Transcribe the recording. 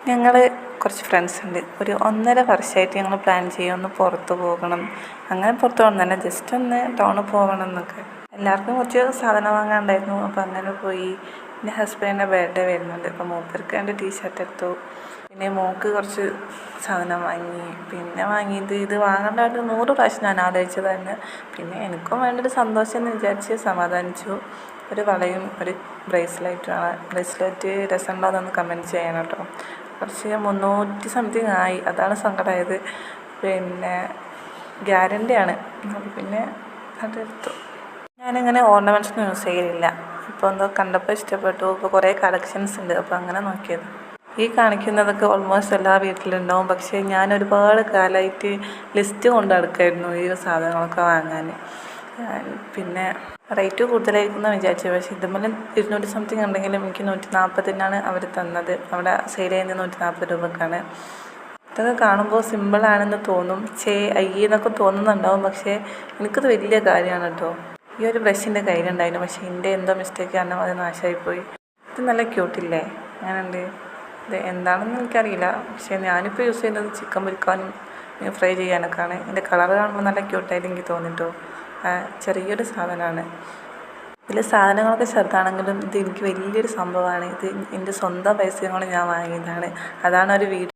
ഞങ്ങൾ കുറച്ച് ഫ്രണ്ട്സ് ഉണ്ട്. ഒരു 1.5 വർഷമായിട്ട് ഞങ്ങൾ പ്ലാൻ ചെയ്യും ഒന്ന് പുറത്ത് പോകണം. അങ്ങനെ പുറത്ത് പോകണം തന്നെ, ജസ്റ്റ് ഒന്ന് ടൗണിൽ പോകണം എന്നൊക്കെ. എല്ലാവർക്കും കുറച്ച് സാധനം വാങ്ങാനുണ്ടായിരുന്നു. അപ്പോൾ അങ്ങനെ പോയി. എൻ്റെ ഹസ്ബൻഡിൻ്റെ ബർത്ത്ഡേ വരുന്നുണ്ട്. അപ്പോൾ മൂപ്പർക്ക് എൻ്റെ ടീഷർട്ട് എടുത്തു. പിന്നെ മോൾക്ക് കുറച്ച് സാധനം വാങ്ങി. പിന്നെ വാങ്ങിയത് ഇത് വാങ്ങേണ്ടതായിട്ട് 100 പ്രാവശ്യം ഞാൻ ആലോചിച്ചത് തന്നെ. പിന്നെ എനിക്കും വേണ്ടൊരു സന്തോഷം എന്ന് വിചാരിച്ച് സമാധാനിച്ചു. ഒരു വളയും ഒരു ബ്രേസ്ലെറ്റുമാണ്. ബ്രേസ്ലെറ്റ് രസമുണ്ടോയെന്നൊന്ന് കമൻറ്റ് ചെയ്യണം കേട്ടോ. കുറച്ച് 300 സംതിങ് ആയി, അതാണ് സങ്കടമായത്. പിന്നെ ഗ്യാരൻ്റിയാണ്. അപ്പോൾ പിന്നെ അതെടുത്തു. ഞാനിങ്ങനെ ഓർണമെൻറ്റ്സൊന്നും യൂസ് ചെയ്യലില്ല. ഇപ്പോൾ എന്തോ കണ്ടപ്പോൾ ഇഷ്ടപ്പെട്ടു. ഇപ്പോൾ കുറേ കളക്ഷൻസ് ഉണ്ട്, അപ്പോൾ അങ്ങനെ നോക്കിയത്. ഈ കാണിക്കുന്നതൊക്കെ ഓൾമോസ്റ്റ് എല്ലാ വീട്ടിലുണ്ടാവും. പക്ഷേ ഞാൻ ഒരുപാട് കാലമായിട്ട് ലിസ്റ്റ് കൊണ്ട് നടക്കുമായിരുന്നു ഈ സാധനങ്ങളൊക്കെ വാങ്ങാൻ. പിന്നെ റേറ്റ് കൂടുതലായിരിക്കും എന്ന് വിചാരിച്ചു. പക്ഷേ ഇതുപോലെ 200 സംതിങ് ഉണ്ടെങ്കിലും എനിക്ക് 140-നാണ് അവർ തന്നത്. അവിടെ സെയിൽ ചെയ്യുന്നത് 140 രൂപക്കാണ്. ഇതൊക്കെ കാണുമ്പോൾ സിമ്പിളാണെന്ന് തോന്നും, എന്നൊക്കെ തോന്നുന്നുണ്ടാവും. പക്ഷേ എനിക്കത് വലിയ കാര്യമാണ് കേട്ടോ. ഈ ഒരു ബ്രഷിൻ്റെ കയ്യിലുണ്ടായിരുന്നു, പക്ഷേ എൻ്റെ എന്തോ മിസ്റ്റേക്ക് കാരണം അത് നാശമായിപ്പോയി. ഇത് നല്ല ക്യൂട്ടില്ലേ? ഞാനുണ്ട്. ഇത് എന്താണെന്ന് എനിക്കറിയില്ല. പക്ഷേ ഞാനിപ്പോൾ യൂസ് ചെയ്യുന്നത് ചിക്കൻ പൊരിക്കാനും ഫ്രൈ ചെയ്യാനൊക്കെയാണ്. എൻ്റെ കളർ കാണുമ്പോൾ നല്ല ക്യൂട്ടായിട്ട് എനിക്ക് തോന്നിട്ടോ. ചെറിയൊരു സാധനമാണ്. ഇതിൽ സാധനങ്ങളൊക്കെ ചെറുതാണെങ്കിലും ഇത് എനിക്ക് വലിയൊരു സംഭവമാണ്. ഇത് എൻ്റെ സ്വന്തം പൈസ കൊണ്ട് ഞാൻ വാങ്ങിയതാണ്. അതാണ് ഒരു വീഡിയോ